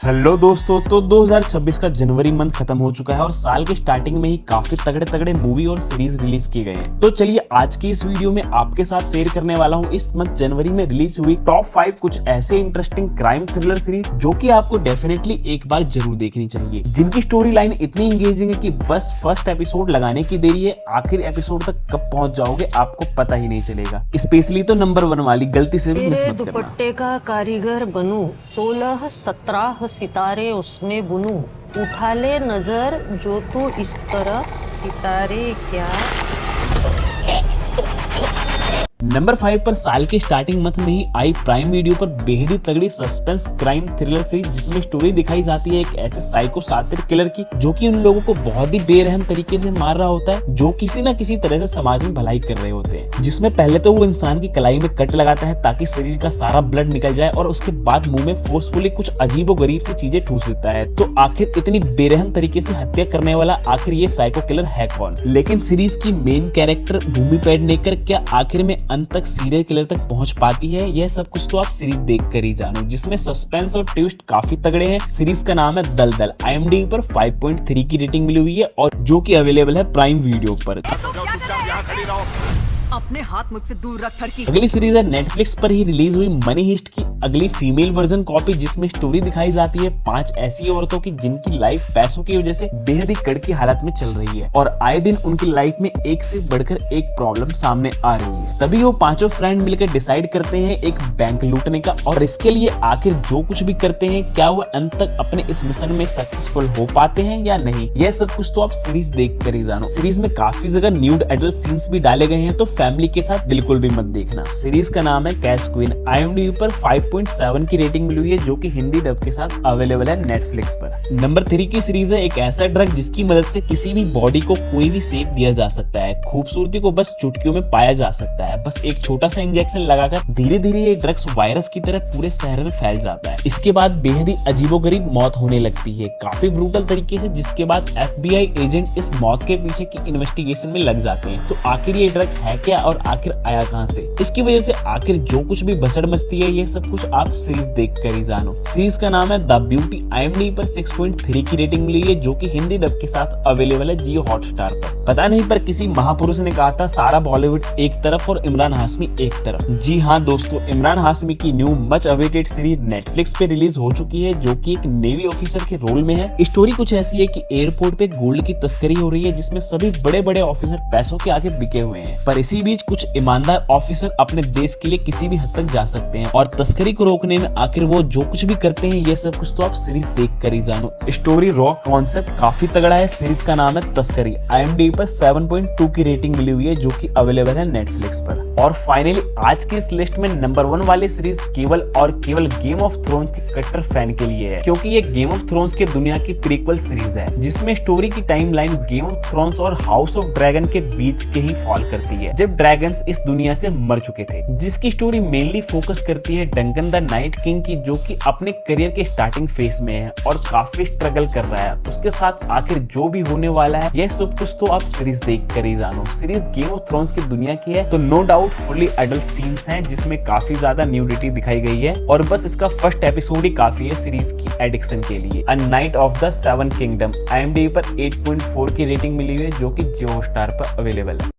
Hello दोस्तों, तो 2026 का जनवरी मंथ खत्म हो चुका है और साल के स्टार्टिंग में ही काफी तगड़े तगड़े मूवी और सीरीज रिलीज किए गए हैं। तो चलिए आज की इस वीडियो में आपके साथ शेयर करने वाला हूं इस मंथ जनवरी में रिलीज हुई टॉप 5 कुछ ऐसे इंटरेस्टिंग क्राइम थ्रिलर सीरीज जो कि आपको डेफिनेटली एक बार जरूर देखनी चाहिए, जिनकी स्टोरी लाइन इतनी इंगेजिंग है कि बस फर्स्ट एपिसोड लगाने की देरी है, आखिर एपिसोड तक कब पहुंच जाओगे आपको पता ही नहीं चलेगा। स्पेशली तो नंबर 1 वाली गलती से भी मिस मत करना। दुपट्टे का कारीगर बनूं, 16-17 सितारे उसमें बुनूं, उठा ले नजर जो तू इस तरह सितारे क्या। नंबर 5 पर साल के स्टार्टिंग मंथ में ही आई प्राइम वीडियो पर बेहद ही तगड़ी सस्पेंस क्राइम थ्रिलर सीरीज, जिसमें स्टोरी दिखाई जाती है एक ऐसे साइको सातिर किलर की जो कि उन लोगों को बहुत ही बेरहम तरीके से मार रहा होता है जो किसी न किसी तरह से समाज में भलाई कर रहे होते हैं। जिसमें पहले तो वो इंसान की कलाई में कट लगाता है ताकि शरीर का सारा ब्लड निकल जाए और उसके बाद मुंह में फोर्सफुली कुछ अजीबोगरीब सी चीजें ठूस देता है। तो आखिर इतनी बेरहम तरीके से हत्या करने वाला आखिर ये साइको किलर है कौन? लेकिन सीरीज की मेन कैरेक्टर भूमि पेडनेकर क्या आखिर में अंत तक सीरियल किलर तक पहुंच पाती है? यह सब कुछ तो आप सीरीज देख कर ही जानो, जिसमें सस्पेंस और ट्विस्ट काफी तगड़े हैं। सीरीज का नाम है दलदल। IMDb पर 5.3 की रेटिंग मिली हुई है और जो कि अवेलेबल है प्राइम वीडियो पर। अपने हाथ मुझसे दूर रख ठरकी। अगली सीरीज है नेटफ्लिक्स पर ही रिलीज हुई मनी हिस्ट की अगली फीमेल वर्जन कॉपी, जिसमें स्टोरी दिखाई जाती है 5 ऐसी औरतों की जिनकी लाइफ पैसों की वजह से बेहद ही कड़की हालत में चल रही है और आए दिन उनकी लाइफ में एक से बढ़कर एक प्रॉब्लम सामने आ रही है। तभी वो पांचों फ्रेंड मिलकर डिसाइड करते हैं एक बैंक लूटने का, और इसके लिए आखिर जो कुछ भी करते हैं क्या वो अंत तक अपने इस मिशन में सक्सेसफुल हो पाते हैं या नहीं, यह सब कुछ तो आप सीरीज देख कर ही जानो। सीरीज में काफी जगह न्यूड एडल्ट सीन्स भी डाले गए हैं, तो फैमिली के साथ बिल्कुल भी मत देखना। सीरीज का नाम है कैश क्वीन। IMDb पर 5.7 की रेटिंग मिली हुई है जो कि हिंदी डब के साथ अवेलेबल है नेटफ्लिक्स पर। नंबर 3 की सीरीज है एक ऐसा ड्रग जिसकी मदद से किसी भी बॉडी को कोई भी शेप दिया जा सकता है। खूबसूरती को बस चुटकियों में पाया जा सकता है। बस एक छोटा सा इंजेक्शन लगाकर धीरे धीरे ये ड्रग्स वायरस की तरह पूरे शहर में फैल जाता है। इसके बाद बेहद ही अजीबोगरीब मौत होने लगती है काफी ब्रूटल तरीके से, जिसके बाद FBI एजेंट इस मौत के पीछे की इन्वेस्टिगेशन में लग जाते हैं। तो आखिर ये ड्रग्स है क्या और आखिर आया कहां से? इसकी वजह से आखिर जो कुछ भी भसड़ मचती है ये सब कुछ आप सीरीज देख कर ही जानो। सीरीज का नाम है द ब्यूटी। IMDb पर 6.3 की रेटिंग मिली है जो कि हिंदी डब के साथ अवेलेबल है जियो हॉटस्टार पर। पता नहीं पर किसी महापुरुष ने कहा था सारा बॉलीवुड एक तरफ और इमरान हाशमी एक तरफ। जी हाँ दोस्तों, इमरान हाशमी की new much awaited series Netflix पे रिलीज हो चुकी है जो कि एक नेवी ऑफिसर के रोल में है। स्टोरी कुछ ऐसी है कि एयरपोर्ट पे गोल्ड की तस्करी हो रही है जिसमें सभी बड़े बड़े ऑफिसर पैसों के आगे बिके हुए हैं, पर इसी बीच कुछ ईमानदार ऑफिसर अपने देश के लिए किसी भी हद तक जा सकते हैं और तस्करी को रोकने में आखिर वो जो कुछ भी करते हैं ये सब कुछ तो आप सीरीज देख कर ही जानो। स्टोरी रॉ कॉन्सेप्ट काफी तगड़ा है। सीरीज का नाम है तस्करी। IMDb पर 7.2 की रेटिंग मिली हुई है जो कि अवेलेबल है नेटफ्लिक्स पर। और फाइनली आज की इस लिस्ट में नंबर 1 वाली सीरीज केवल और केवल गेम ऑफ थ्रोन्स के कट्टर फैन के लिए है, क्योंकि ये गेम ऑफ थ्रोन्स के दुनिया की प्रीक्वल सीरीज है जिसमें स्टोरी की टाइमलाइन गेम ऑफ थ्रोन्स और हाउस ऑफ ड्रैगन के बीच के ही फॉल करती है, जब ड्रैगन्स इस दुनिया से मर चुके थे। जिसकी स्टोरी मेनली फोकस करती है डंकन द नाइट किंग की, जो कि अपने करियर के स्टार्टिंग फेज में है और काफी स्ट्रगल कर रहा है। उसके साथ आखिर जो भी होने वाला है यह सब कुछ तो आप सीरीज देख कर ही जानो। सीरीज गेम ऑफ थ्रोन्स की दुनिया की है तो no doubt fully adult scenes हैं जिसमें काफी ज्यादा न्यूडिटी दिखाई गई है, और बस इसका फर्स्ट एपिसोड ही काफी है सीरीज की एडिक्शन के लिए। A night of the seven kingdom. IMDb पर 8.4 की रेटिंग मिली हुई है जो कि जियो हॉटस्टार पर अवेलेबल है।